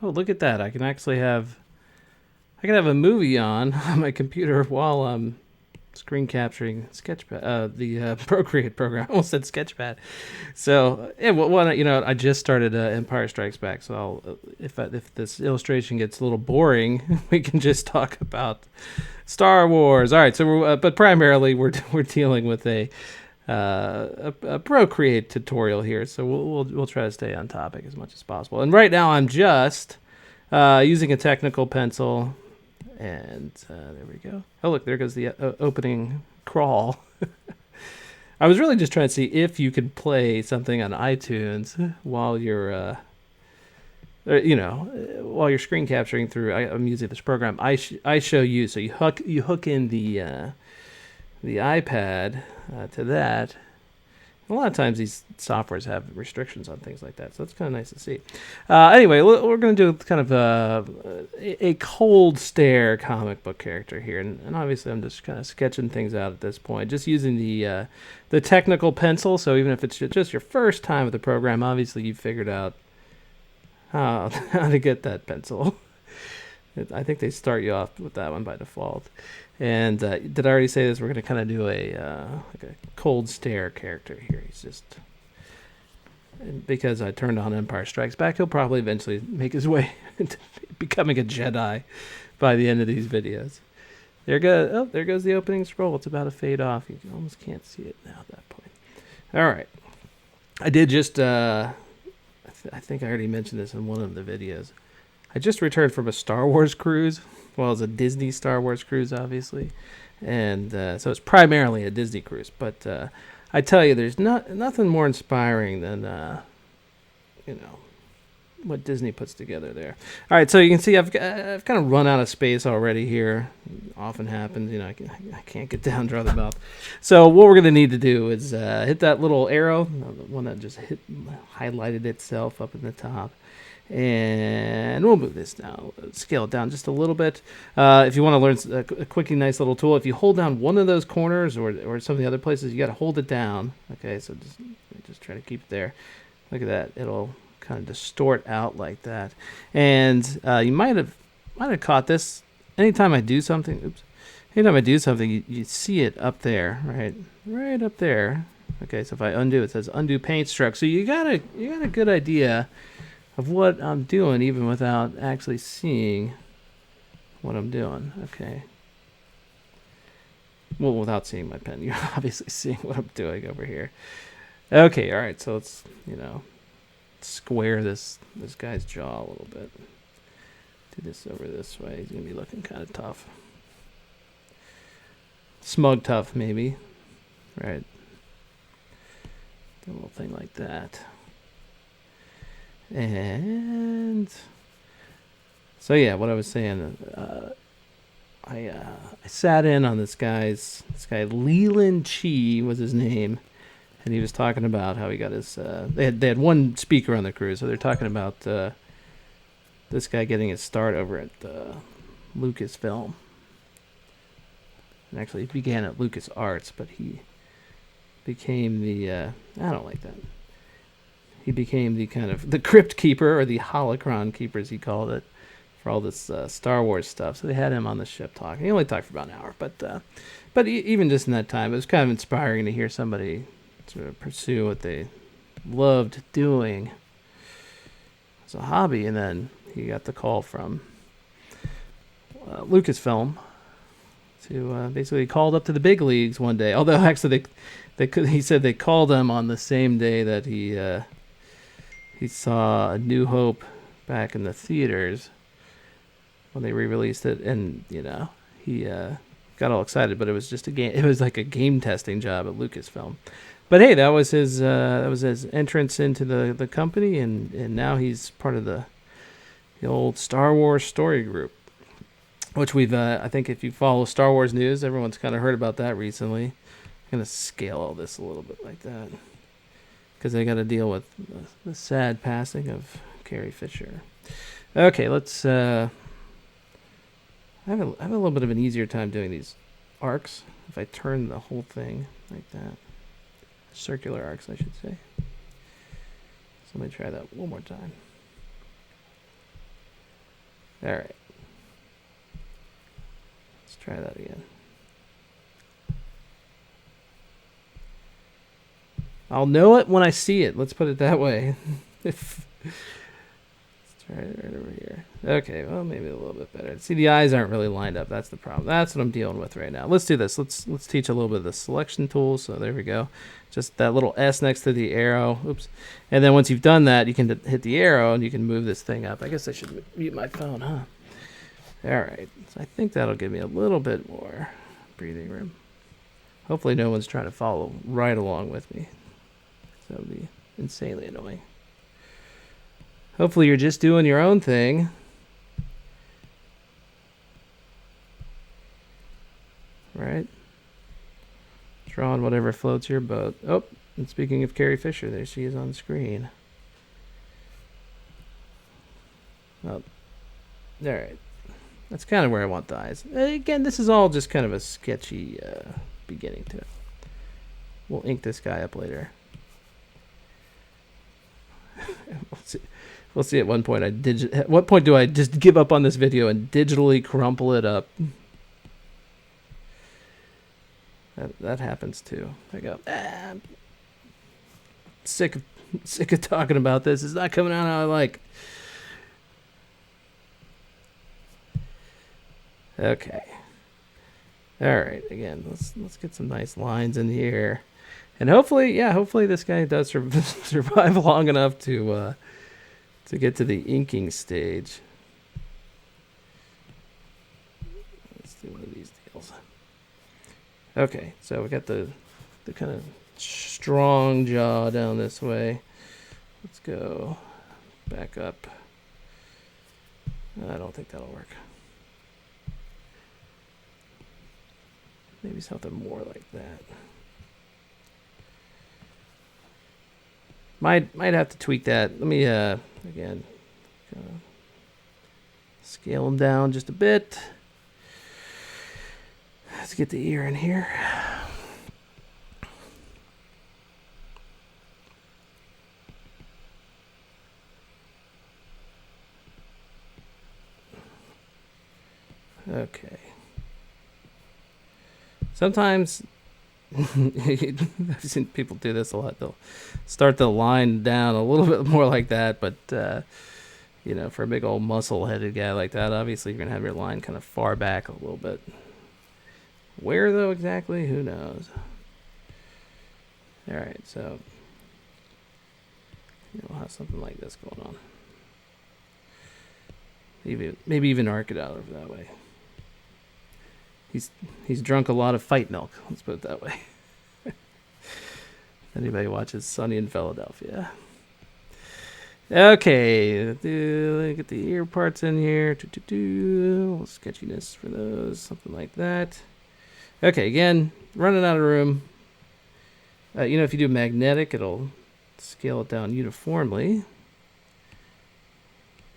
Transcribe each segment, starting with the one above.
Oh, look at that! I can actually have a movie on my computer while I'm screen capturing Sketchpad, the Procreate program. I almost said Sketchpad. So yeah, well, I just started Empire Strikes Back, so if this illustration gets a little boring, we can just talk about Star Wars. All right, so but primarily we're dealing with a Procreate tutorial here, so we'll try to stay on topic as much as possible. And right now I'm just using a technical pencil, and there we go. Oh, look, there goes the opening crawl. I was really just trying to see if you could play something on iTunes while you're while you're screen capturing through. I'm using this program. I show you, so you hook in the iPad to that. A lot of times these softwares have restrictions on things like that, so it's kind of nice to see. Anyway, we're going to do kind of a cold stare comic book character here, and obviously I'm just kind of sketching things out at this point, just using the technical pencil. So even if it's just your first time with the program, obviously you've figured out how to get that pencil. I think they start you off with that one by default. And did I already say this? We're going to kind of do a cold stare character here. He's just, because I turned on Empire Strikes Back, he'll probably eventually make his way into becoming a Jedi by the end of these videos. There goes the opening scroll. It's about to fade off. You almost can't see it now at that point. All right. I did just, I think I already mentioned this in one of the videos. I just returned from a Star Wars cruise. Well, it's a Disney Star Wars cruise, obviously. And so it's primarily a Disney cruise. But I tell you, there's nothing more inspiring than, what Disney puts together there. All right, so you can see I've kind of run out of space already here. Often happens, I can't get down, draw the mouth. So what we're going to need to do is hit that little arrow, the one that just highlighted itself up in the top. And we'll move this down, scale it down just a little bit. If you want to learn a quickie, nice little tool, if you hold down one of those corners or some of the other places, you got to hold it down. Okay, so just try to keep it there. Look at that; it'll kind of distort out like that. And you might have caught this. Anytime I do something, you see it up there, right up there. Okay, so if I undo, it says undo paint stroke. So you got a good idea of what I'm doing, even without actually seeing what I'm doing. Okay. Well, without seeing my pen, you're obviously seeing what I'm doing over here. Okay, all right. So let's, square this guy's jaw a little bit. Do this over this way. He's gonna be looking kind of tough, smug tough, maybe. Right. A little thing like that. And so yeah, what I was saying, I sat in on this guy Leland Chi was his name, and he was talking about how he got his. They had one speaker on the cruise, so they're talking about this guy getting his start over at Lucasfilm. And actually, he began at LucasArts, but he became the. I don't like that. He became the kind of the crypt keeper, or the holocron keeper, as he called it, for all this Star Wars stuff. So they had him on the ship talking. He only talked for about an hour, but even just in that time, it was kind of inspiring to hear somebody sort of pursue what they loved doing as a hobby. And then he got the call from Lucasfilm to basically called up to the big leagues one day. Although actually he said they called him on the same day that he saw A New Hope back in the theaters when they re-released it, and he got all excited. But it was just a game. It was like a game testing job at Lucasfilm. But hey, that was his entrance into the company, and now he's part of the old Star Wars story group, which we've I think if you follow Star Wars news, everyone's kind of heard about that recently. I'm gonna scale all this a little bit like that, because they got to deal with the sad passing of Carrie Fisher. Okay, let's. I have a little bit of an easier time doing these arcs if I turn the whole thing like that. Circular arcs, I should say. So let me try that one more time. All right. Let's try that again. I'll know it when I see it. Let's put it that way. Let's try it right over here. Okay, well, maybe a little bit better. See, the eyes aren't really lined up. That's the problem. That's what I'm dealing with right now. Let's do this. Let's teach a little bit of the selection tool. So there we go. Just that little S next to the arrow. Oops. And then once you've done that, you can hit the arrow and you can move this thing up. I guess I should mute my phone, huh? All right. So I think that'll give me a little bit more breathing room. Hopefully no one's trying to follow right along with me. That would be insanely annoying. Hopefully you're just doing your own thing. Right? Drawing whatever floats your boat. Oh, and speaking of Carrie Fisher, there she is on the screen. Oh, all right. That's kind of where I want the eyes. Again, this is all just kind of a sketchy beginning to it. We'll ink this guy up later. We'll see at one point. At what point do I just give up on this video and digitally crumple it up? That happens too. I go, sick of talking about this. It's not coming out how I like. Okay. All right. Again, let's get some nice lines in here, and hopefully this guy does survive long enough to get to the inking stage. Let's do one of these deals. Okay, so we got the kind of strong jaw down this way. Let's go back up. I don't think that'll work. Maybe something more like that. Might have to tweak that. Let me again scale them down just a bit. Let's get the ear in here. Okay. Sometimes I've seen people do this a lot. They'll start the line down a little bit more like that, but for a big old muscle-headed guy like that, obviously you're gonna have your line kind of far back a little bit. Where though exactly? Who knows? All right, so we'll have something like this going on. Maybe even arc it out over that way. He's drunk a lot of fight milk. Let's put it that way. Anybody watches Sunny in Philadelphia? Okay, get the ear parts in here. A little sketchiness for those, something like that. Okay, again, running out of room. If you do magnetic, it'll scale it down uniformly.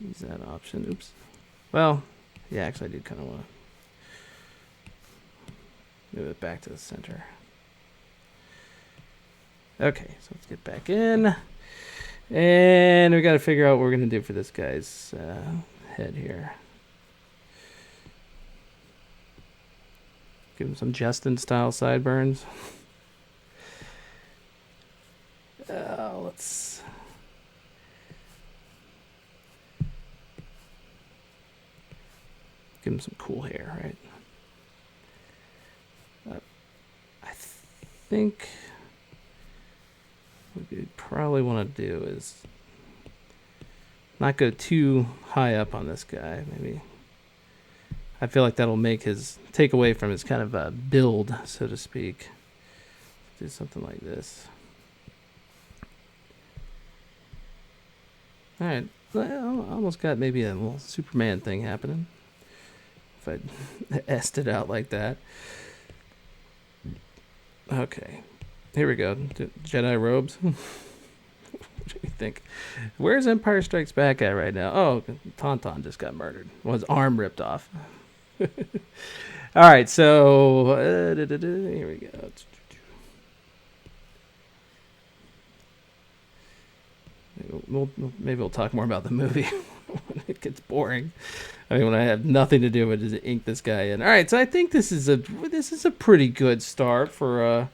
Use that option. Oops. Well, yeah, actually I did kind of want to move it back to the center. Okay, so let's get back in. And we got to figure out what we're going to do for this guy's head here. Give him some Justin-style sideburns. Let's... give him some cool hair, right? I think what we probably want to do is not go too high up on this guy. Maybe I feel like that'll take away from his kind of build, so to speak. Do something like this. All right, I almost got maybe a little Superman thing happening if I S'd it out like that. Okay, here we go. Jedi robes. What do you think? Where's Empire Strikes Back at right now? Oh, Tauntaun just got murdered. Well, his arm ripped off. All right, so here we go. Maybe we'll talk more about the movie when it it gets boring. I mean, when I have nothing to do but just ink this guy in. All right, so I think this is a pretty good start for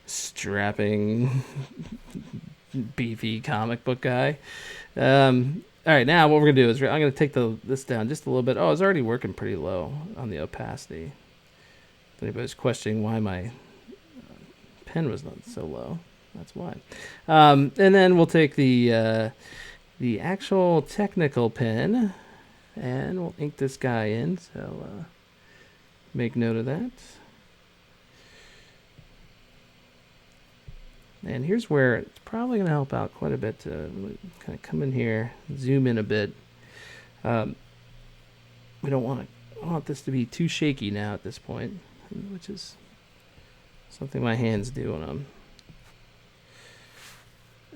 strapping, beefy comic book guy. All right, now what we're gonna do is I'm gonna take this down just a little bit. Oh, it's already working pretty low on the opacity. If anybody's questioning why my pen was not so low, that's why. And then we'll take the actual technical pen, and we'll ink this guy in. So make note of that. And here's where it's probably going to help out quite a bit to kind of come in here, zoom in a bit. We don't want this to be too shaky now at this point, which is something my hands do when I'm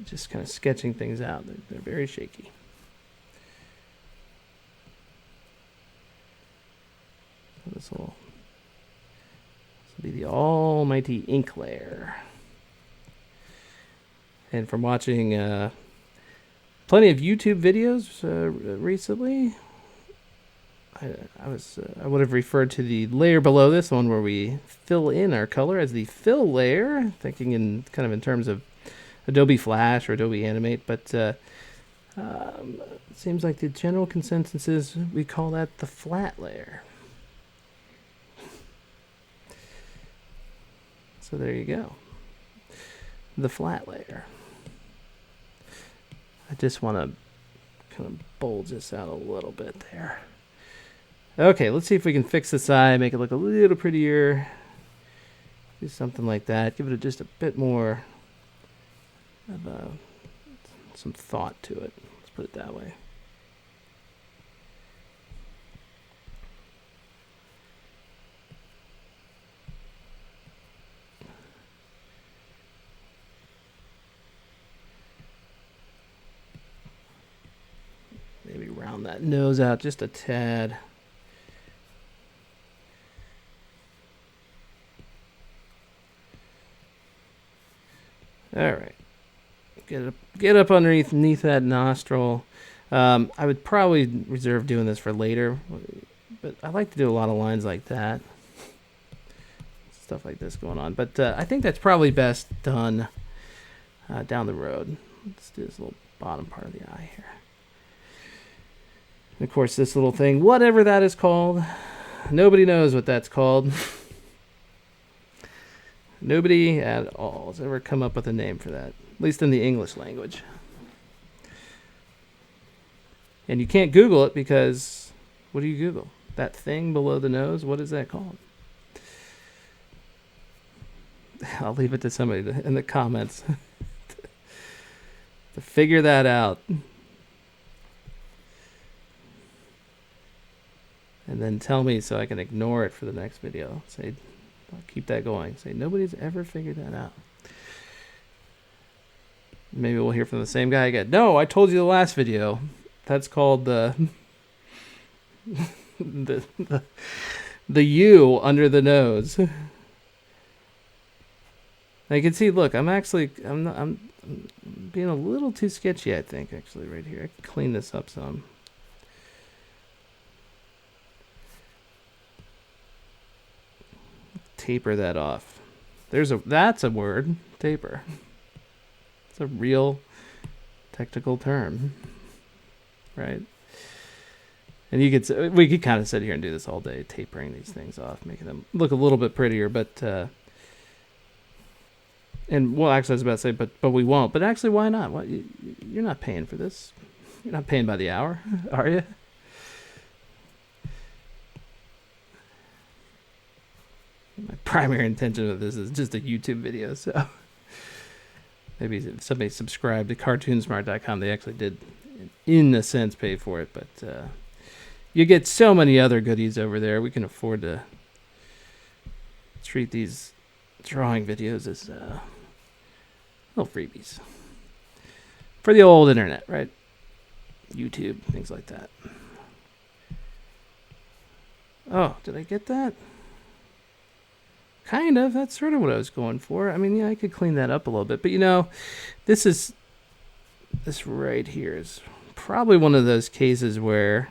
just kind of sketching things out. They're very shaky. So this will be the almighty ink layer. And from watching plenty of YouTube videos recently, I would have referred to the layer below this one where we fill in our color as the fill layer, thinking in terms of Adobe Flash or Adobe Animate, but it seems like the general consensus is we call that the flat layer. So there you go, the flat layer. I just want to kind of bulge this out a little bit there. Okay, let's see if we can fix this eye, make it look a little prettier. Do something like that. Give it just a bit more of some thought to it. Let's put it that way. Maybe round that nose out just a tad. All right. Get up underneath that nostril. I would probably reserve doing this for later, but I like to do a lot of lines like that. Stuff like this going on. But I think that's probably best done down the road. Let's do this little bottom part of the eye here. And of course, this little thing, whatever that is called, nobody knows what that's called. Nobody at all has ever come up with a name for that, at least in the English language. And you can't Google it because, what do you Google? That thing below the nose, what is that called? I'll leave it to somebody in the comments to figure that out. And then tell me so I can ignore it for the next video. Say, I'll keep that going. Say, nobody's ever figured that out. Maybe we'll hear from the same guy again. No, I told you the last video. That's called the U under the nose. I can see, look, I'm being a little too sketchy, I think, actually, right here. I can clean this up some. Taper that off. That's a word, taper. It's a real technical term, right? And we could kind of sit here and do this all day, tapering these things off, making them look a little bit prettier, but and well, actually I was about to say, but we won't. But actually, why not? What, you're not paying for this. You're not paying by the hour, are you? My primary intention of this is just a YouTube video, so maybe if somebody subscribed to cartoonsmart.com, they actually did, in a sense, pay for it, but you get so many other goodies over there. We can afford to treat these drawing videos as little freebies for the old internet, right? YouTube, things like that. Oh, did I get that? Kind of. That's sort of what I was going for. I mean, yeah, I could clean that up a little bit. But, this is this right here is probably one of those cases where,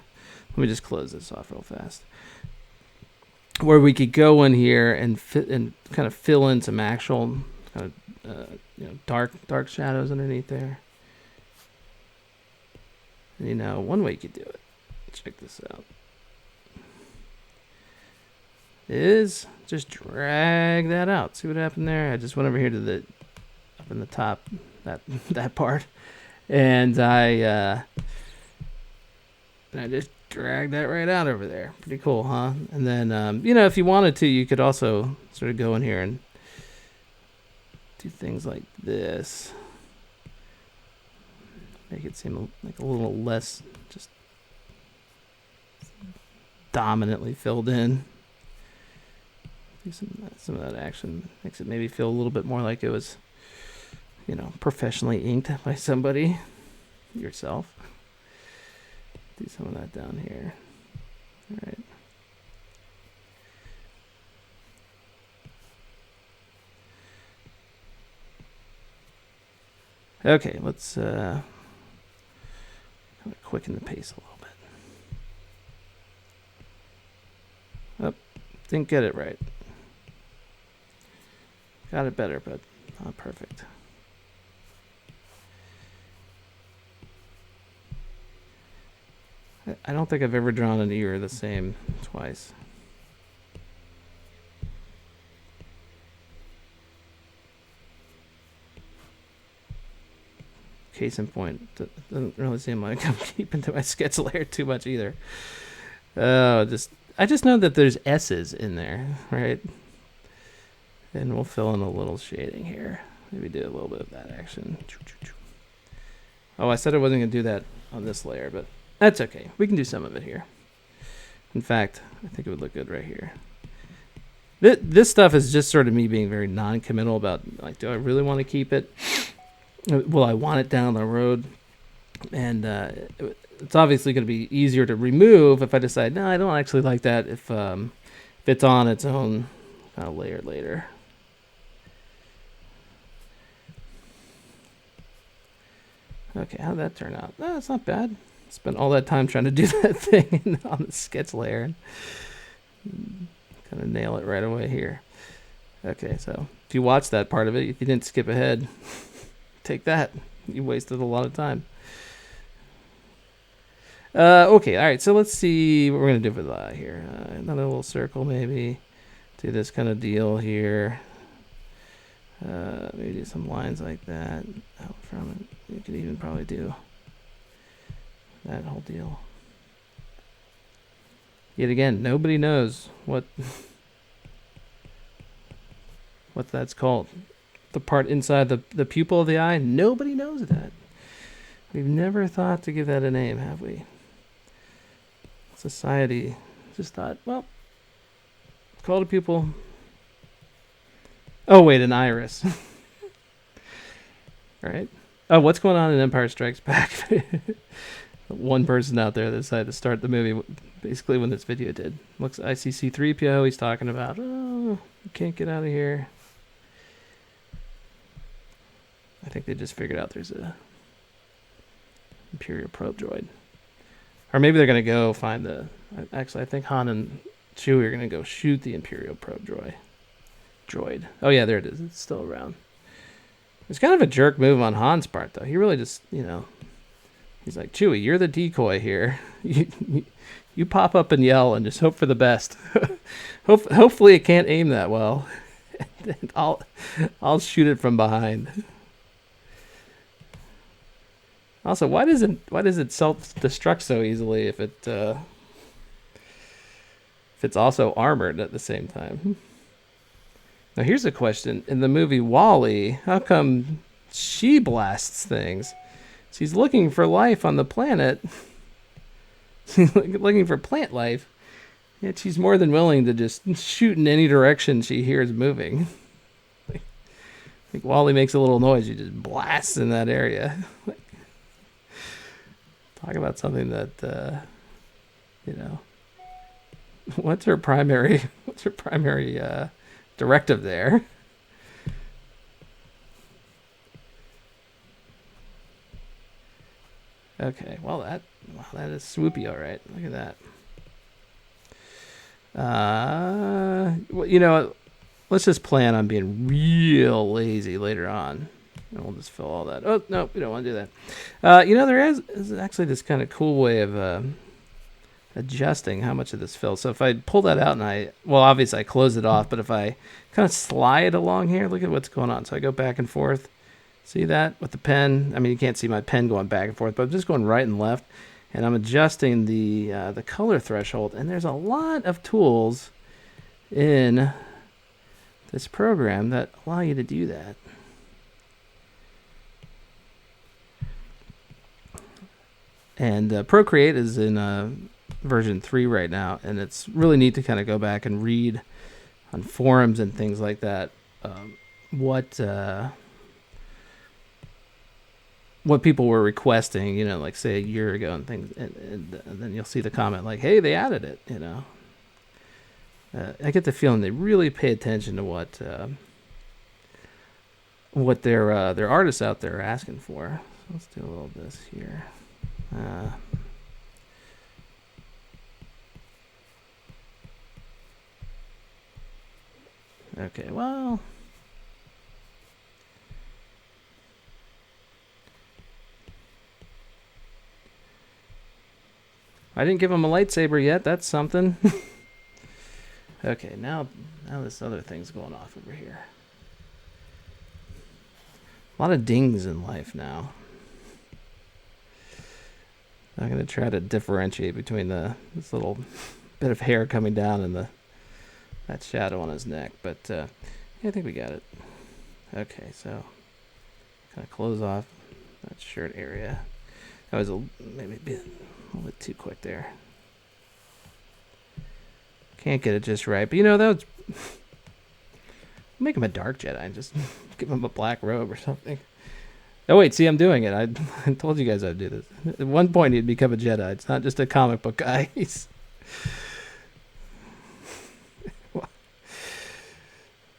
let me just close this off real fast, where we could go in here and fit and kind of fill in some actual kind of dark shadows underneath there. And, one way you could do it, check this out, is just drag that out. See what happened there? I just went over here to the up in the top, that part, and I just dragged that right out over there. Pretty cool, huh? And then if you wanted to, you could also sort of go in here and do things like this, make it seem like a little less just dominantly filled in. Do some of that action makes it maybe feel a little bit more like it was, professionally inked by somebody, yourself. Do some of that down here. All right. Okay, let's kind of quicken the pace a little bit. Oh, didn't get it right. Got it better, but not perfect. I don't think I've ever drawn an ear the same twice. Case in point, doesn't really seem like I'm keeping to my sketch layer too much either. I just know that there's S's in there, right? And we'll fill in a little shading here. Maybe do a little bit of that action. Oh, I said I wasn't going to do that on this layer, but that's okay. We can do some of it here. In fact, I think it would look good right here. This stuff is just sort of me being very non-committal about, like, do I really want to keep it? Will I want it down the road? And it's obviously going to be easier to remove if I decide, no, I don't actually like that if it's on its own kind of layer later. Okay, how'd that turn out? No, it's not bad. Spent all that time trying to do that thing on the sketch layer. And kind of nail it right away here. Okay, so if you watched that part of it, if you didn't skip ahead, take that. You wasted a lot of time. Okay, all right, so let's see what we're going to do with the eye here. Another little circle maybe. Do this kind of deal here. Maybe do some lines like that out from it. You could even probably do that whole deal. Yet again, nobody knows what that's called. The part inside the pupil of the eye, nobody knows that. We've never thought to give that a name, have we? Society just thought, well, call it a pupil. Oh, wait, an iris. Right? Oh, what's going on in Empire Strikes Back? One person out there that decided to start the movie basically when this video did. Looks I see C-3PO. He's talking about, oh, you can't get out of here. I think they just figured out there's a Imperial probe droid. Or maybe they're going to go find actually, I think Han and Chewie are going to go shoot the Imperial probe droid. Oh, yeah, there it is. It's still around. It's kind of a jerk move on Han's part, though. He really just, he's like, Chewie, you're the decoy here. You pop up and yell and just hope for the best. Hopefully it can't aim that well. I'll shoot it from behind. Also, why does it self-destruct so easily if it's also armored at the same time? Now here's a question. In the movie WALL-E, how come she blasts things? She's looking for life on the planet. She's looking for plant life. Yet she's more than willing to just shoot in any direction she hears moving. Like WALL-E makes a little noise, she just blasts in that area. Talk about something that, what's her primary directive there? Okay, well that is swoopy, all right. Look at that. Well, you know, let's just plan on being real lazy later on, and we'll just fill all that. Oh no, we don't want to do that. You know, there is actually this kind of cool way of adjusting how much of this fills. So if I pull that out and obviously I close it off, but if I kind of slide along here, look at what's going on. So I go back and forth. See that with the pen? I mean, you can't see my pen going back and forth, but I'm just going right and left, and I'm adjusting the color threshold. And there's a lot of tools in this program that allow you to do that. And Procreate is in version 3 right now, and it's really neat to kind of go back and read on forums and things like that what people were requesting, you know, like say a year ago and things, and then you'll see the comment like, hey, they added it, you know. I get the feeling they really pay attention to what their artists out there are asking for. So let's do a little of this here. Okay, well, I didn't give him a lightsaber yet. That's something. Okay, now this other thing's going off over here. A lot of dings in life now. I'm going to try to differentiate between this little bit of hair coming down and that shadow on his neck. But yeah, I think we got it. Okay, so kind of close off that shirt area. That was maybe a little bit too quick there. Can't get it just right. But, you know, that was... Make him a dark Jedi and just give him a black robe or something. Oh, wait, see, I'm doing it. I told you guys I'd do this. At one point, he'd become a Jedi. It's not just a comic book guy.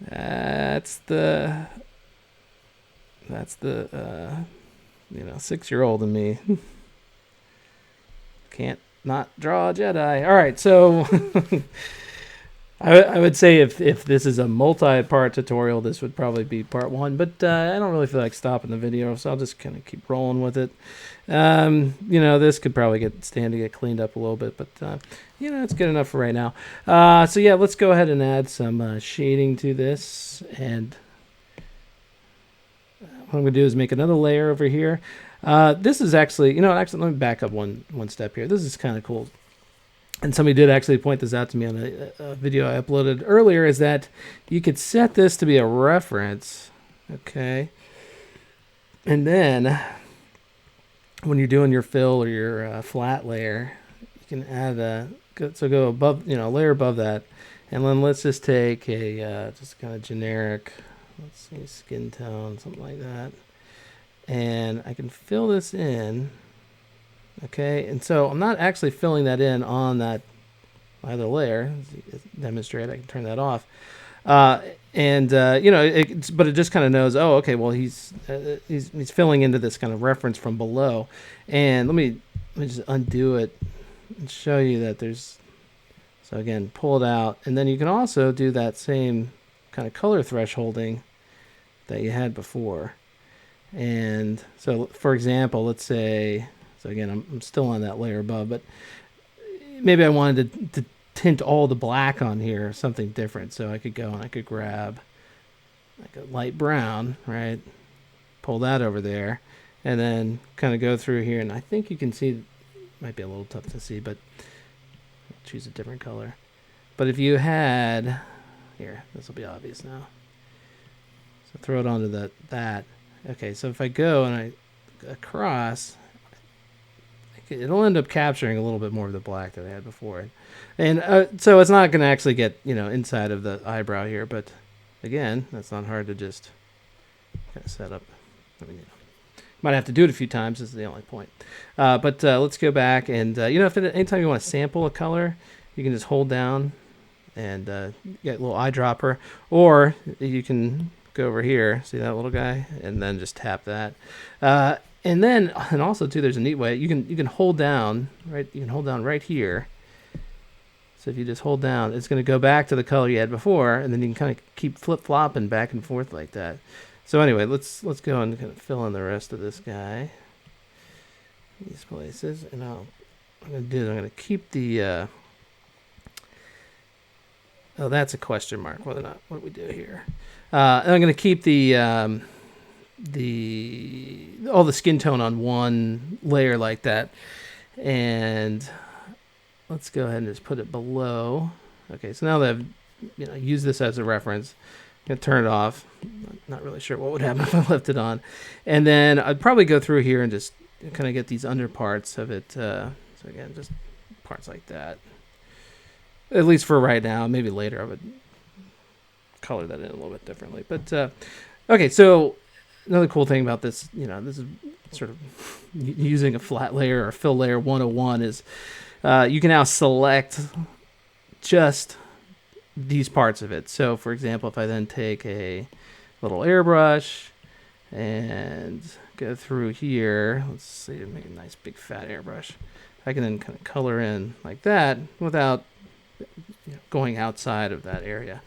That's the 6-year-old in me. Can't not draw a Jedi. All right, so I would say if this is a multi-part tutorial, this would probably be part 1, but I don't really feel like stopping the video, so I'll just kind of keep rolling with it. You know, this could probably stand to get cleaned up a little bit, but you know, it's good enough for right now. So yeah, let's go ahead and add some shading to this, and what I'm going to do is make another layer over here. This is actually, let me back up one step here. This is kind of cool. And somebody did actually point this out to me on a video I uploaded earlier, is that you could set this to be a reference, okay? And then when you're doing your fill or your flat layer, you can add go above, layer above that. And then let's just take a just kind of generic, let's see, skin tone, something like that. And I can fill this in, okay? And so I'm not actually filling that in on that either layer. Demonstrate, I can turn that off. But it just kind of knows, oh, okay, well, he's filling into this kind of reference from below. And let me just undo it and show you that there's, so again, pull it out. And then you can also do that same kind of color thresholding that you had before. And so, for example, let's say, so again, I'm still on that layer above, but maybe I wanted to tint all the black on here, something different. So I could go and I could grab like a light brown, right? Pull that over there, and then kind of go through here. And I think you can see, it might be a little tough to see, but I'll choose a different color. But if you had, here, this will be obvious now. So throw it onto that. Okay, so if I go and I across, it'll end up capturing a little bit more of the black that I had before. And so it's not going to actually get, inside of the eyebrow here. But again, that's not hard to just kind of set up. I mean, might have to do it a few times. This is the only point. But let's go back. And, anytime you want to sample a color, you can just hold down and get a little eyedropper. Or you can go over here, see that little guy, and then just tap that. And then, and also too, there's a neat way you can hold down, right. You can hold down right here. So if you just hold down, it's going to go back to the color you had before, and then you can kind of keep flip flopping back and forth like that. So anyway, let's go and kind of fill in the rest of this guy. These places, and what I'm going to do is I'm going to keep the. Oh, that's a question mark. Whether or not what do we do here? And I'm going to keep all the skin tone on one layer like that, and let's go ahead and just put it below. Okay, so now that I've used this as a reference, I'm gonna turn it off. Not really sure what would happen if I left it on, and then I'd probably go through here and just kind of get these under parts of it. So again, just parts like that. At least for right now. Maybe later I would color that in a little bit differently. But okay, so another cool thing about this, this is sort of using a flat layer or fill layer 101 is you can now select just these parts of it. So for example, if I then take a little airbrush and go through here, let's see, make a nice big fat airbrush. I can then kind of color in like that without going outside of that area.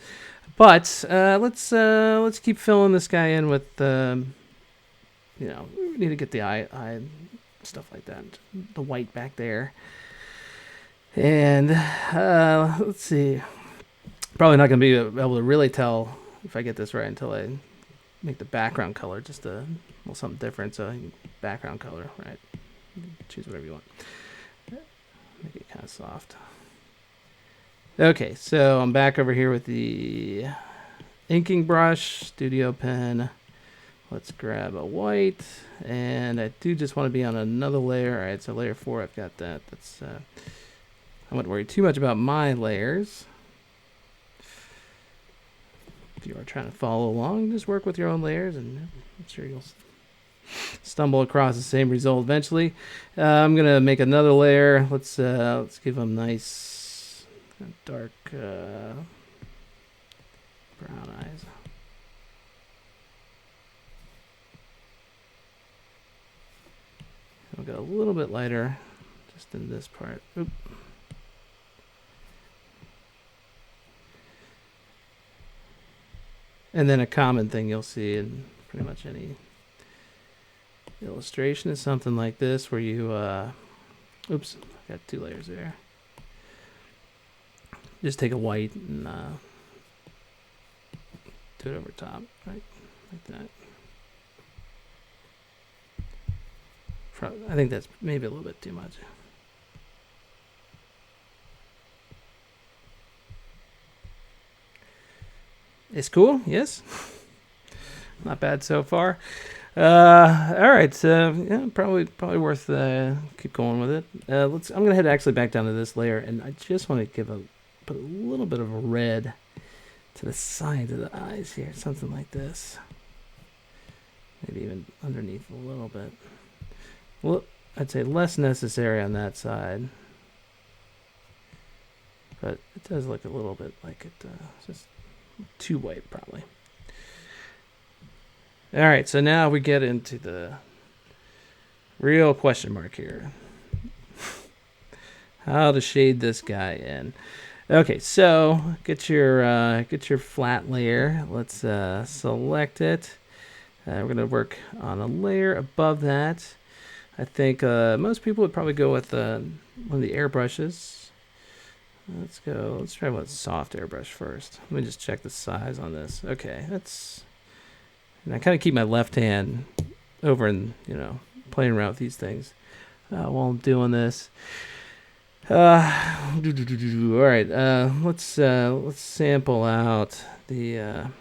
But let's keep filling this guy in with we need to get the eye stuff like that, the white back there. And let's see. Probably not going to be able to really tell if I get this right until I make the background color just a little something different. So background color, right? Choose whatever you want. Make it kind of soft. Okay, so I'm back over here with the inking brush, studio pen. Let's grab a white, and I do just want to be on another layer. All right, so layer 4, I've got that. That's I wouldn't worry too much about my layers. If you are trying to follow along, just work with your own layers, and I'm sure you'll stumble across the same result eventually. I'm gonna make another layer. Let's give them nice dark brown eyes. We'll go a little bit lighter just in this part. Oop. And then a common thing you'll see in pretty much any illustration is something like this where you oops, I got 2 layers there. Just take a white and do it over top, right, like that. I think that's maybe a little bit too much. It's cool, yes. Not bad so far. All right, so yeah, probably worth keep going with it. I'm gonna head actually back down to this layer, and I just want to put a little bit of a red to the side of the eyes here, something like this. Maybe even underneath a little bit. Well, I'd say less necessary on that side, but it does look a little bit like it just too white probably. All right, so now we get into the real question mark here. How to shade this guy in. Okay, so get your flat layer. Let's select it. We're gonna work on a layer above that. I think most people would probably go with one of the airbrushes. Let's try with soft airbrush first. Let me just check the size on this. Okay, and I kind of keep my left hand over and playing around with these things while I'm doing this. All right, let's sample out the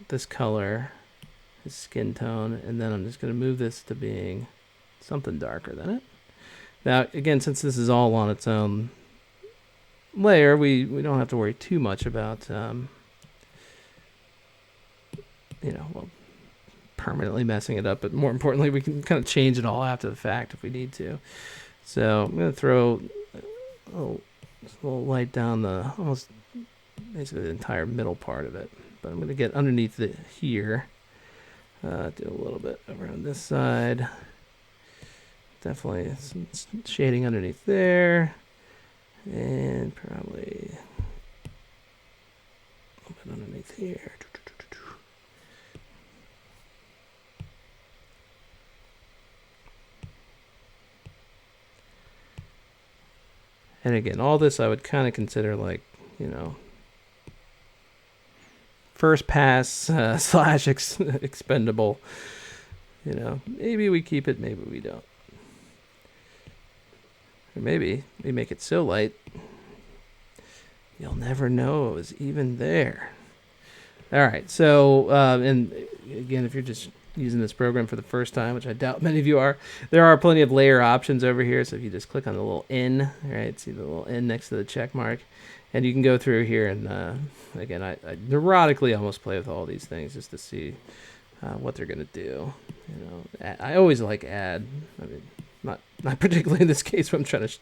this color, this skin tone, and then I'm just going to move this to being something darker than it. Now, again, since this is all on its own layer, we don't have to worry too much about permanently messing it up, but more importantly, we can kind of change it all after the fact if we need to. So I'm going to throw a little light down almost basically the entire middle part of it, but I'm going to get underneath it here, do a little bit over on this side, definitely some shading underneath there. And probably a bit underneath here. And again, all this I would kind of consider like, you know, first pass slash expendable. You know, maybe we keep it, maybe we don't. Or maybe we make it so light, you'll never know it was even there. All right, so, and again, if you're just using this program for the first time, which I doubt many of you are, there are plenty of layer options over here. So if you just click on the little N, right, see the little N next to the check mark, and you can go through here and, again, I neurotically almost play with all these things just to see what they're going to do. You know, I always like add, I mean, not particularly in this case when I'm trying to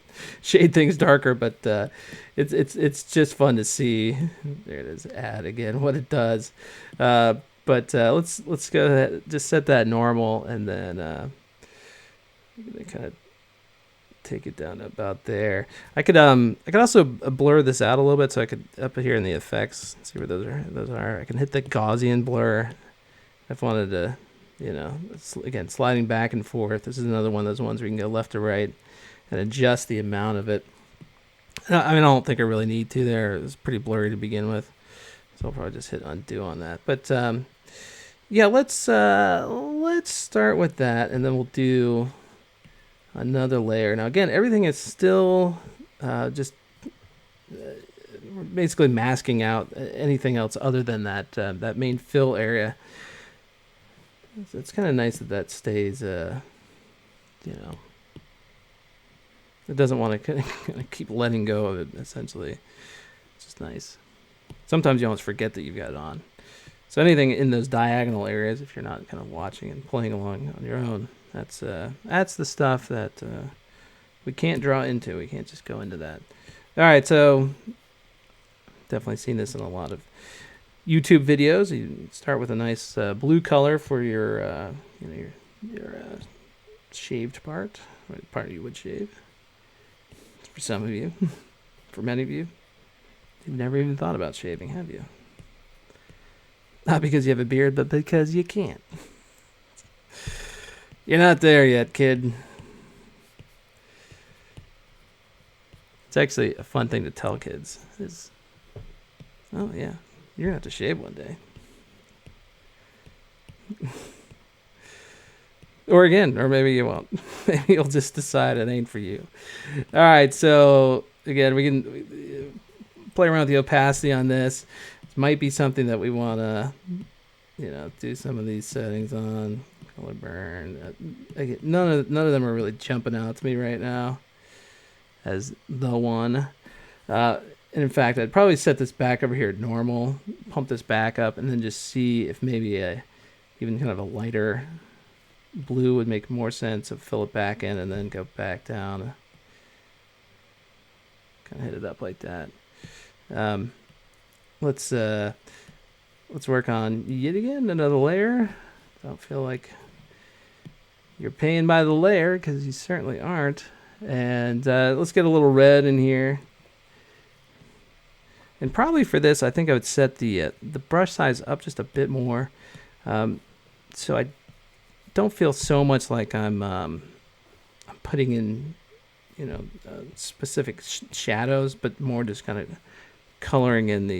shade things darker, but it's just fun to see. There it is, add again, what it does. But let's go ahead, just set that normal, and then I'm gonna kind of take it down to about there. I could also blur this out a little bit, so I could up here in the effects, see where those are. I can hit the Gaussian blur if I wanted to. You know, again, sliding back and forth. This is another one of those ones where you can go left to right and adjust the amount of it. I mean, I don't think I really need to there. It's pretty blurry to begin with. So I'll probably just hit undo on that. But, yeah, let's start with that, and then we'll do another layer. Now, again, everything is still just basically masking out anything else other than that main fill area. So it's kind of nice that stays, you know, it doesn't want to keep letting go of it, essentially. It's just nice. Sometimes you almost forget that you've got it on. So anything in those diagonal areas, if you're not kind of watching and playing along on your own, that's the stuff that we can't draw into. We can't just go into that. All right, so definitely seen this in a lot of YouTube videos. You start with a nice blue color for your you know, your shaved part, or the part you would shave. For some of you, for many of you, you've never even thought about shaving, have you? Not because you have a beard, but because you can't. You're not there yet, kid. It's actually a fun thing to tell kids. Is, oh yeah, you're gonna have to shave one day. Or again, or maybe you won't. Maybe you'll just decide it ain't for you. All right, so again, we can play around with the opacity on this. This might be something that we want to, you know, do some of these settings on. Color burn. Again, none of them are really jumping out to me right now as the one. And in fact, I'd probably set this back over here at normal, pump this back up, and then just see if maybe even kind of a lighter blue would make more sense. Of fill it back in and then go back down. Kind of hit it up like that. Let's work on yet again another layer. Don't feel like you're paying by the layer, because you certainly aren't. And let's get a little red in here. And probably for this, I think I would set the brush size up just a bit more, so I don't feel so much like I'm putting in, you know, specific shadows, but more just kind of coloring in the,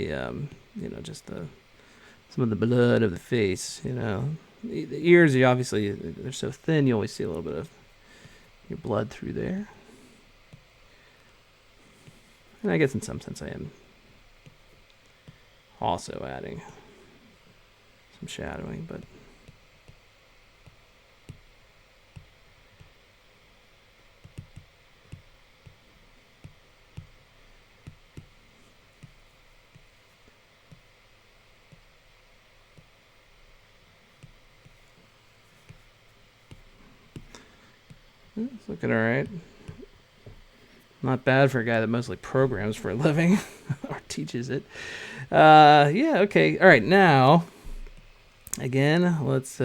you know, just some of the blood of the face. You know, the ears, you obviously, they're so thin, you always see a little bit of your blood through there. And I guess in some sense I am also adding some shadowing, but it's looking all right. Not bad for a guy that mostly programs for a living or teaches it. Yeah, okay. All right, now Again, let's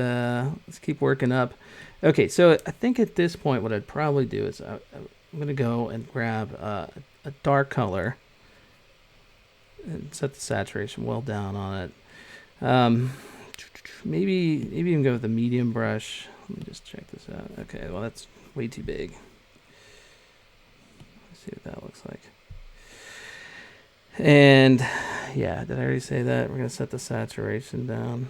keep working up. Okay, so I think at this point, what I'd probably do is I'm gonna go and grab a dark color and set the saturation well down on it. Maybe even go with a medium brush. Let me just check this out. Okay, well that's way too big. Let's see what that looks like. And yeah, did I already say that? We're gonna set the saturation down.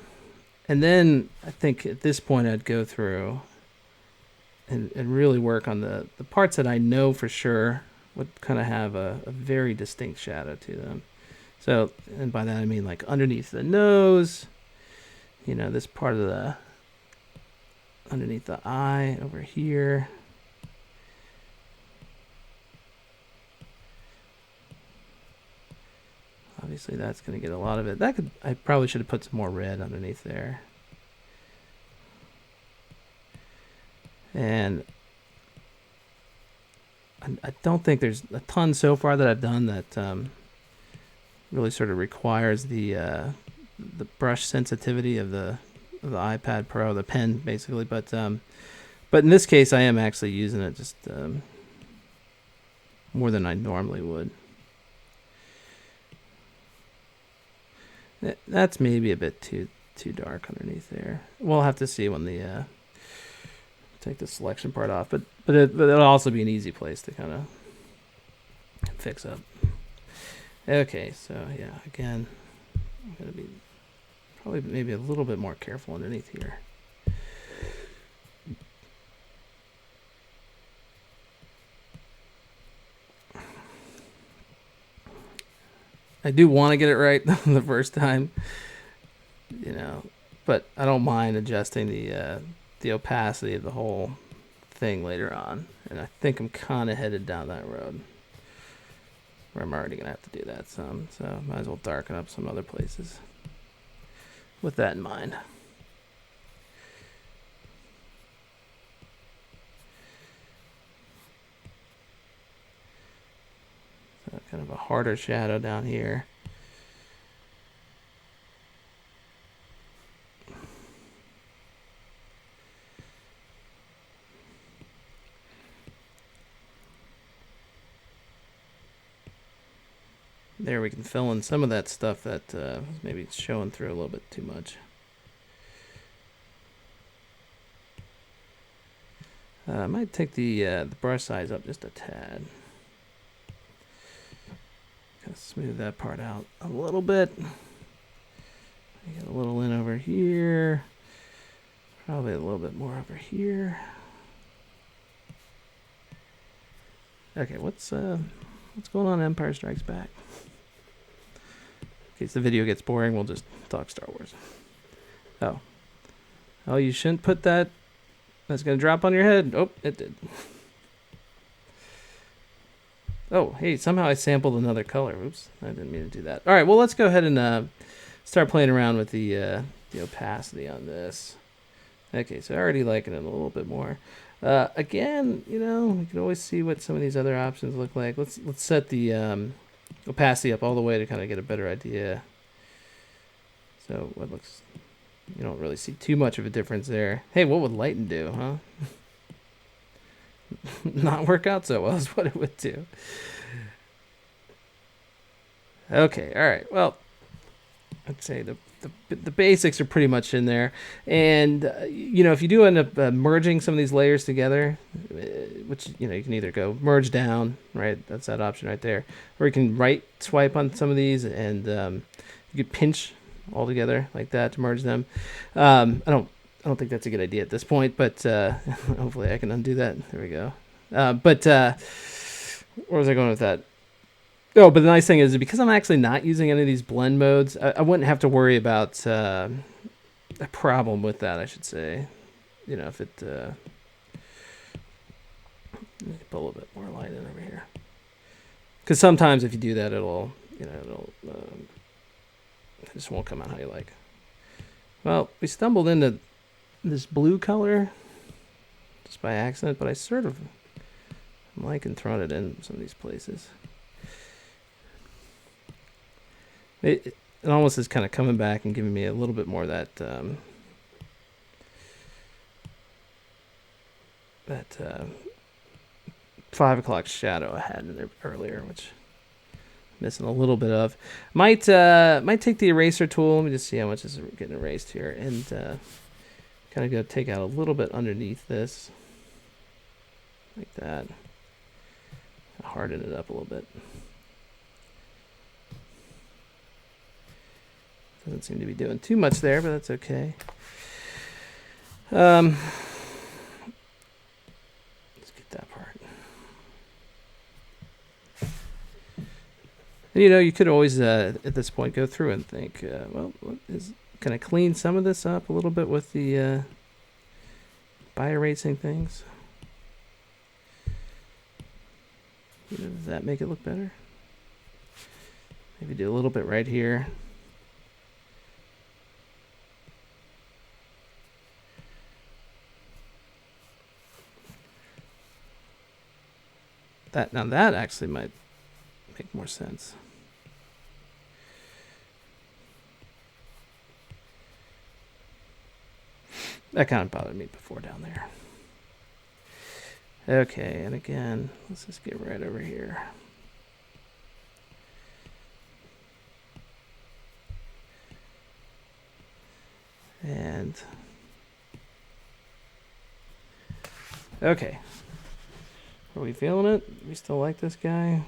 And then I think at this point I'd go through and really work on the parts that I know for sure would kind of have a very distinct shadow to them. So, and by that I mean like underneath the nose, you know, this part of the, underneath the eye over here. Obviously that's going to get a lot of it. I probably should have put some more red underneath there. And I don't think there's a ton so far that I've done that really sort of requires the brush sensitivity of the iPad Pro, the pen basically. But in this case, I am actually using it just more than I normally would. That's maybe a bit too dark underneath there. We'll have to see when the take the selection part off, but it'll also be an easy place to kind of fix up. Okay, so yeah, again, I'm gonna be probably maybe a little bit more careful underneath here. I do want to get it right the first time, you know, but I don't mind adjusting the opacity of the whole thing later on. And I think I'm kind of headed down that road where I'm already going to have to do that some. So might as well darken up some other places with that in mind. So kind of a harder shadow down here. There we can fill in some of that stuff that maybe it's showing through a little bit too much. I might take the brush size up just a tad. Kind of smooth that part out a little bit. Get a little in over here. Probably a little bit more over here. Okay, what's going on in Empire Strikes Back? In case the video gets boring, we'll just talk Star Wars. Oh, you shouldn't put that. That's going to drop on your head. Oh, it did. Oh, hey, somehow I sampled another color. Oops, I didn't mean to do that. All right, well, let's go ahead and start playing around with the opacity on this. Okay, so I already liking it a little bit more. Again, you know, we can always see what some of these other options look like. Let's set the opacity up all the way to kind of get a better idea. So what looks, you don't really see too much of a difference there. Hey, what would lighten do, huh? Not work out so well is what it would do. Okay, all right. Well, I'd say the basics are pretty much in there. And, you know, if you do end up merging some of these layers together, which, you know, you can either go merge down, right? That's that option right there. Or you can right swipe on some of these and you could pinch all together like that to merge them. I don't think that's a good idea at this point, but hopefully I can undo that. There we go. Where was I going with that? Oh, but the nice thing is because I'm actually not using any of these blend modes, I wouldn't have to worry about a problem with that, I should say. You know, if it... let me put a little bit more light in over here. Because sometimes if you do that, it'll, you know, it just won't come out how you like. Well, we stumbled into this blue color just by accident, but I sort of am liking throwing it in some of these places. It almost is kind of coming back and giving me a little bit more of that that 5 o'clock shadow I had in there earlier, which I'm missing a little bit of. Might take the eraser tool. Let me just see how much is getting erased here, and kind of go take out a little bit underneath this, like that. Harden it up a little bit. Doesn't seem to be doing too much there, but that's okay. Let's get that part. And, you know, you could always, at this point, go through and think, well, can I clean some of this up a little bit with the bi-erasing things? You know, does that make it look better? Maybe do a little bit right here. Now that actually might make more sense. That kind of bothered me before down there. Okay, and again, let's just get right over here. And okay. Are we feeling it? We still like this guy?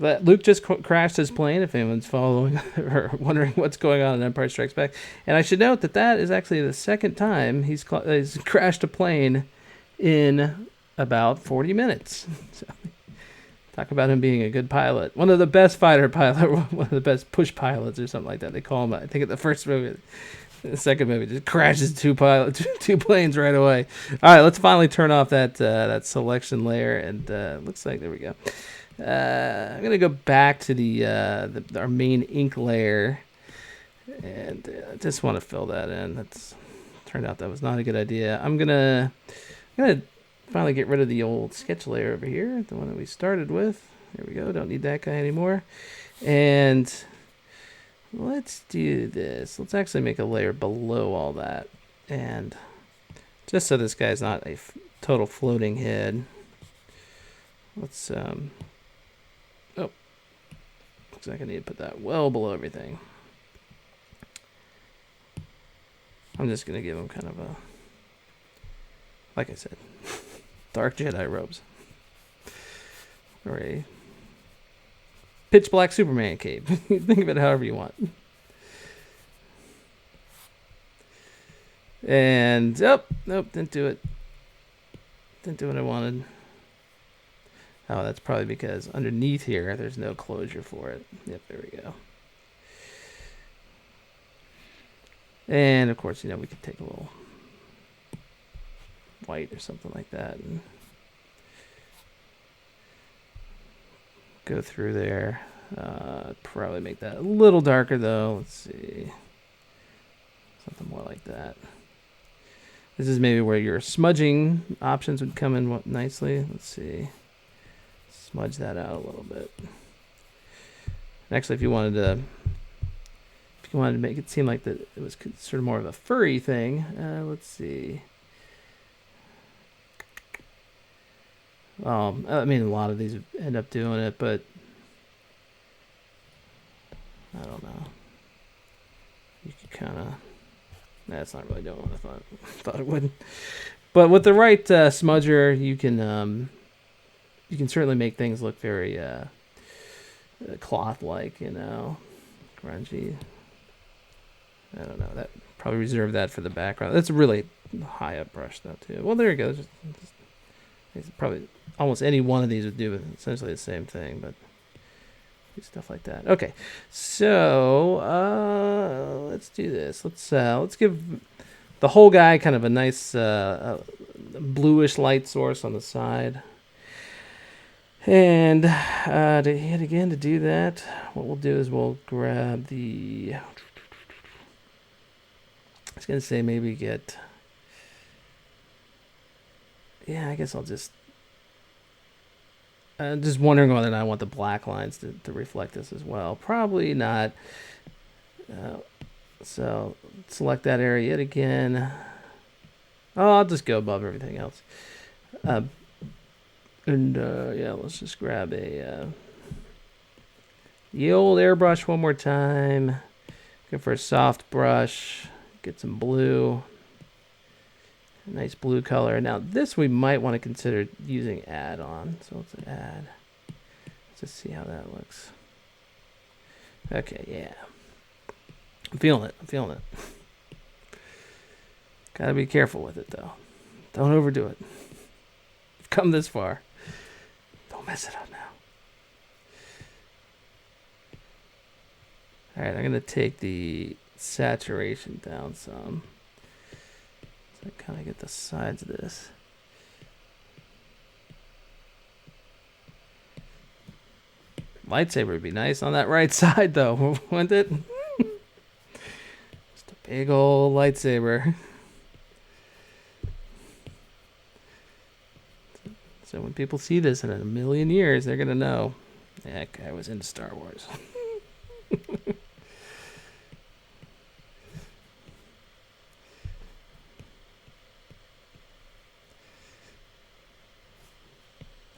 But Luke just crashed his plane, if anyone's following or wondering what's going on in Empire Strikes Back. And I should note that that is actually the second time he's crashed a plane in about 40 minutes. So, talk about him being a good pilot. One of the best fighter pilots, one of the best push pilots or something like that. They call him, I think, in the first movie. The second movie just crashes two planes right away. All right, let's finally turn off that selection layer, and looks like there we go. I'm gonna go back to our main ink layer, and just want to fill that in. That's turned out that was not a good idea. I'm gonna finally get rid of the old sketch layer over here, the one that we started with. There we go. Don't need that guy anymore, and let's do this. Let's actually make a layer below all that. And just so this guy's not a total floating head, let's, oh, looks like I need to put that well below everything. I'm just going to give him kind of a, like I said, dark Jedi robes. Or a pitch black Superman cape. Think of it however you want. And nope, didn't do it. Didn't do what I wanted. Oh, that's probably because underneath here there's no closure for it. Yep, there we go. And of course, you know, we could take a little white or something like that and go through there. Probably make that a little darker though. Let's see. Something more like that. This is maybe where your smudging options would come in nicely. Let's see. Smudge that out a little bit. Actually, if you wanted to make it seem like that it was sort of more of a furry thing, let's see. I mean, a lot of these end up doing it, but I don't know. You could kind of. That's not really doing what I thought it would. But with the right smudger, you can certainly make things look very cloth-like, you know, grungy. I don't know. That probably reserve that for the background. That's a really high up brush though too. Well, there you go. Just probably almost any one of these would do essentially the same thing, but do stuff like that. Okay, so let's do this. Let's give the whole guy kind of a nice bluish light source on the side. And to do that, what we'll do is we'll grab the. I was gonna say maybe get. Yeah, I guess I'll just wondering whether or not I want the black lines to reflect this as well. Probably not. So select that area yet again. Oh, I'll just go above everything else. Yeah, let's just grab the old airbrush one more time. Go for a soft brush. Get some blue. A nice blue color. Now this we might want to consider using add on. So let's add. Let's just see how that looks. Okay, yeah. I'm feeling it. Gotta be careful with it though. Don't overdo it. You've come this far. Don't mess it up now. Alright, I'm gonna take the saturation down some. So I kind of get the sides of this. Lightsaber would be nice on that right side though, wouldn't it? Just a big old lightsaber. So when people see this in a million years, they're gonna know that guy was into Star Wars.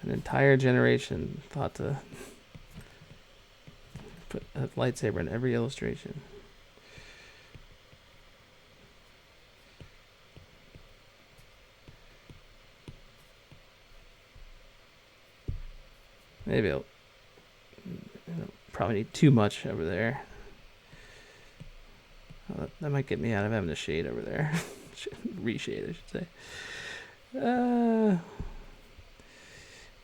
An entire generation thought to put a lightsaber in every illustration. Maybe I'll probably need too much over there. Oh, that might get me out of having a shade over there. Reshade, I should say.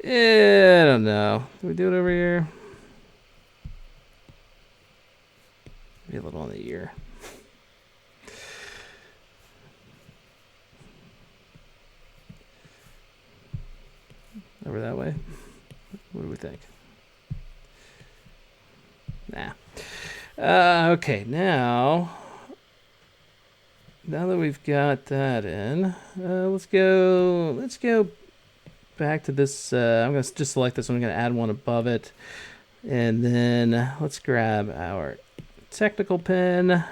Yeah, I don't know. Do we do it over here? Maybe a little on the ear. Over that way? What do we think? Nah. Okay, now that we've got that in, let's go back to this. I'm gonna just select this one. I'm gonna add one above it, and then let's grab our technical pen.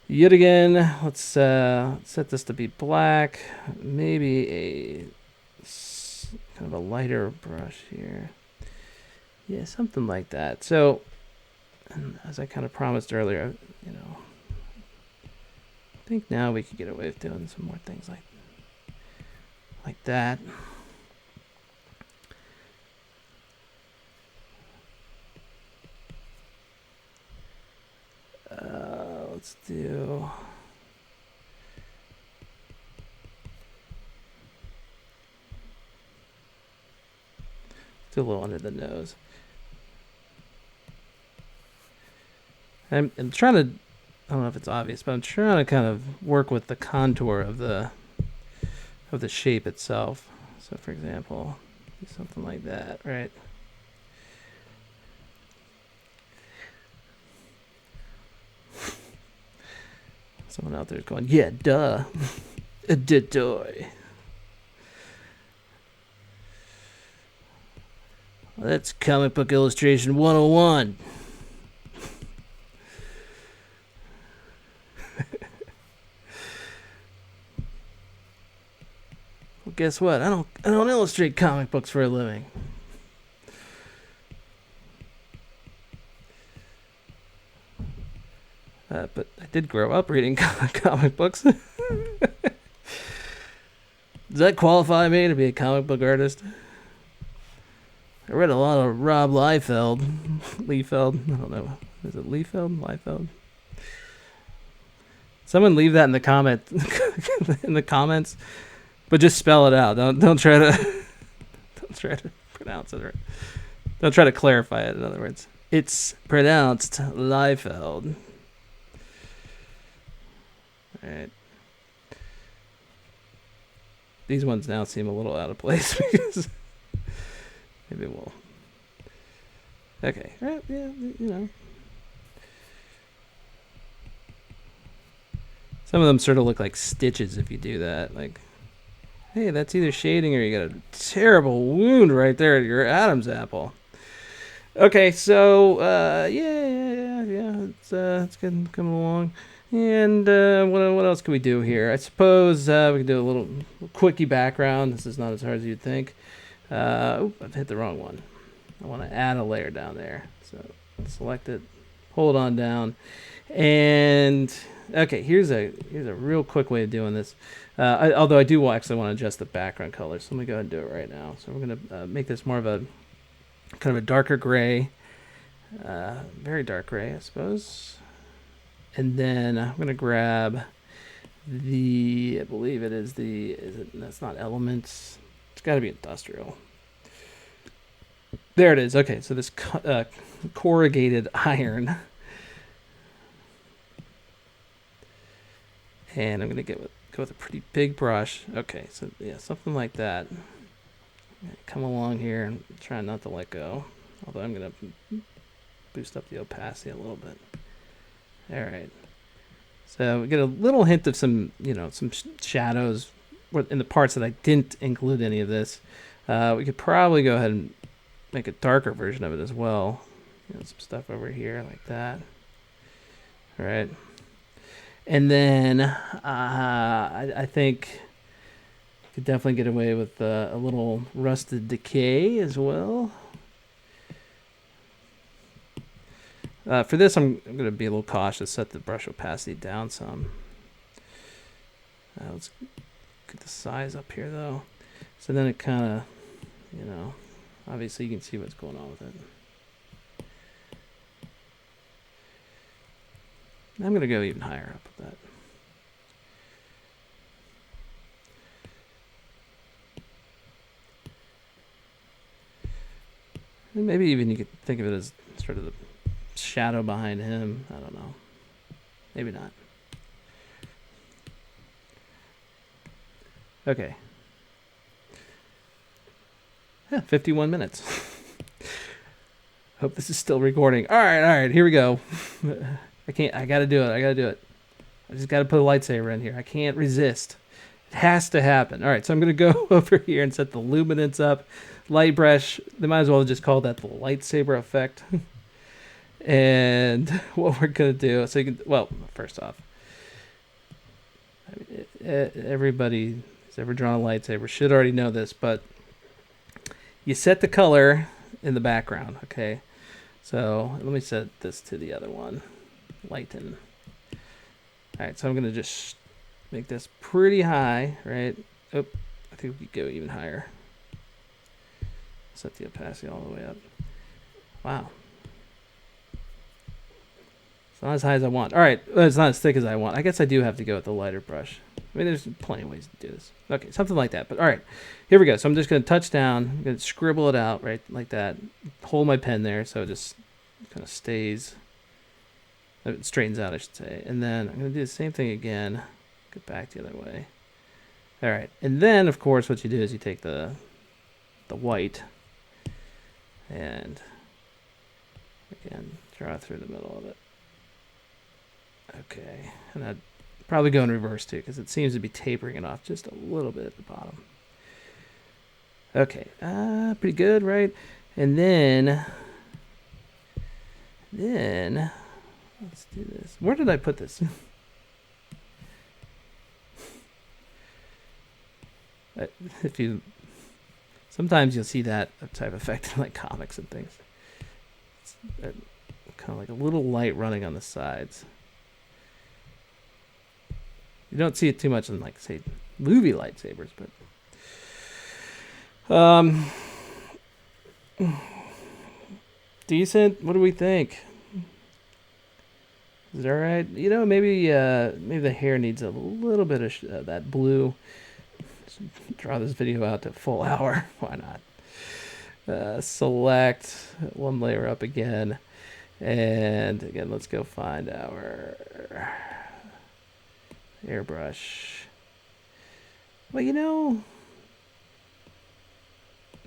Yet again, let's set this to be black. Maybe a kind of a lighter brush here. Yeah, something like that. So, as I kind of promised earlier, I think now we could get away with doing some more things like that. Let's do a little under the nose. I'm trying to, I don't know if it's obvious, but I'm trying to kind of work with the contour of the shape itself. So for example, do something like that, right? Someone out there is going, yeah, duh. Adoy. That's comic book illustration 101. Well, guess what? I don't illustrate comic books for a living. But I did grow up reading comic books. Does that qualify me to be a comic book artist? I read a lot of Rob Liefeld. I don't know. Is it Liefeld? Someone leave that in the comments, but just spell it out. Don't try to pronounce it. Or don't try to clarify it. In other words, it's pronounced Liefeld. All right. These ones now seem a little out of place because maybe we'll. Okay. Right. Yeah. Some of them sort of look like stitches if you do that. Like, hey, that's either shading or you got a terrible wound right there at your Adam's apple. Okay, so yeah, it's coming along. And what else can we do here? I suppose we can do a little quickie background. This is not as hard as you'd think. I've hit the wrong one. I want to add a layer down there. So select it, pull it on down, and okay. Here's a real quick way of doing this. Although I do actually want to adjust the background color, so let me go ahead and do it right now. So we're gonna make this more of a kind of a darker gray, very dark gray, I suppose. And then I'm gonna grab I believe it is that's not elements. It's got to be industrial. There it is. Okay, so this corrugated iron. And I'm going to go with a pretty big brush. Okay, so yeah, something like that. Come along here and try not to let go. Although I'm going to boost up the opacity a little bit. All right. So we get a little hint of some shadows in the parts that I didn't include any of this. We could probably go ahead and make a darker version of it as well. Some stuff over here like that. All right. And then I think you could definitely get away with a little rusted decay as well. For this, I'm going to be a little cautious, set the brush opacity down some. Let's get the size up here, though. So then it kind of, obviously you can see what's going on with it. I'm going to go even higher up with that. And maybe even you could think of it as sort of the shadow behind him. I don't know. Maybe not. Okay. Yeah, 51 minutes. Hope this is still recording. All right, here we go. I gotta do it. I just gotta put a lightsaber in here. I can't resist. It has to happen. All right, so I'm gonna go over here and set the luminance up. Light brush, they might as well just call that the lightsaber effect. And what we're gonna do, so you can, first off, everybody who's ever drawn a lightsaber should already know this, but you set the color in the background, okay? So let me set this to the other one, lighten. All right, so I'm gonna just make this pretty high, right? Oh, I think we could go even higher. Set the opacity all the way up. Wow. It's not as high as I want. All right, well, it's not as thick as I want. I guess I do have to go with the lighter brush. I mean, there's plenty of ways to do this. Okay, something like that. But all right, here we go. So I'm just going to touch down. I'm going to scribble it out, right, like that. Hold my pen there so it just kind of stays. It straightens out, I should say. And then I'm going to do the same thing again. Get back the other way. All right, and then, of course, what you do is you take the white and, again, draw through the middle of it. Okay, and I'd probably go in reverse too, because it seems to be tapering it off just a little bit at the bottom. Okay, pretty good, right? And then let's do this. Where did I put this? Sometimes you'll see that type of effect in like comics and things. It's kind of like a little light running on the sides. You don't see it too much in, like, say, movie lightsabers, but decent. What do we think? Is it all right? Maybe the hair needs a little bit of that blue. Just draw this video out to full hour. Why not? Select one layer up again, and again, let's go find our airbrush. Well,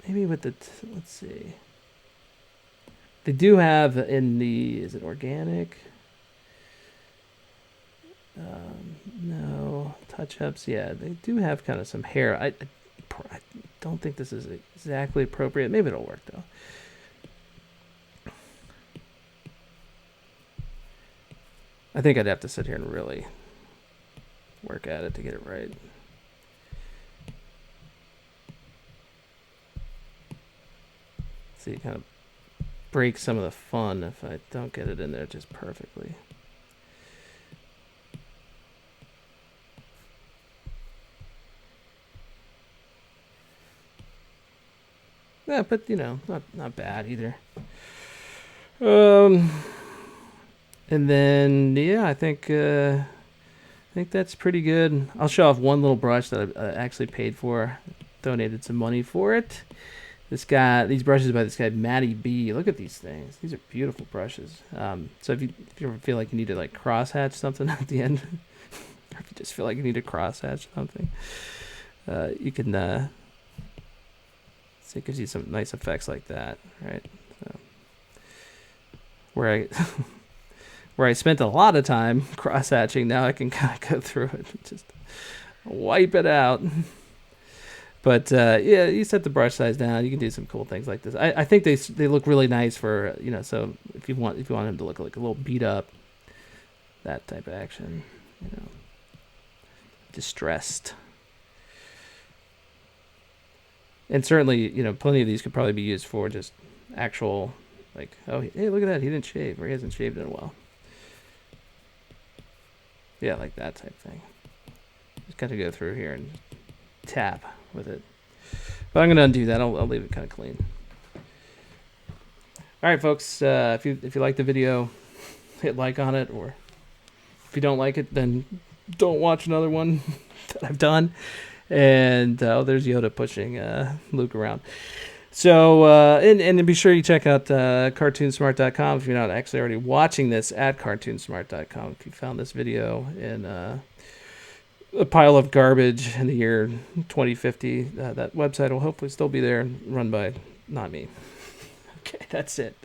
maybe with let's see. They do have in is it organic? No. Touch-ups, yeah. They do have kind of some hair. I don't think this is exactly appropriate. Maybe it'll work, though. I think I'd have to sit here and really work at it to get it right. See, kind of break some of the fun if I don't get it in there just perfectly. Yeah, but you know, not bad either. And then yeah, I think that's pretty good. I'll show off one little brush that I actually paid for, donated some money for it. These brushes by this guy Matty B. Look at these things; these are beautiful brushes. So if you ever feel like you need to like cross hatch something at the end, or if you just feel like you need to cross hatch something, you can. So it gives you some nice effects like that, right? So, where I spent a lot of time cross hatching, now I can kind of go through it and just wipe it out. But yeah, you set the brush size down, you can do some cool things like this. I think they look really nice for, you know, so if you want him to look like a little beat up, that type of action, you know, distressed. And certainly, you know, plenty of these could probably be used for just actual, like, oh, hey, look at that, he didn't shave, or he hasn't shaved in a while. Yeah, like that type thing. Just got to go through here and tap with it. But I'm going to undo that. I'll leave it kind of clean. All right, folks, if you like the video, hit like on it, or if you don't like it, then don't watch another one that I've done. And there's Yoda pushing Luke around. So and be sure you check out cartoonsmart.com if you're not actually already watching this at cartoonsmart.com. If you found this video in a pile of garbage in the year 2050, that website will hopefully still be there and run by not me. Okay, that's it.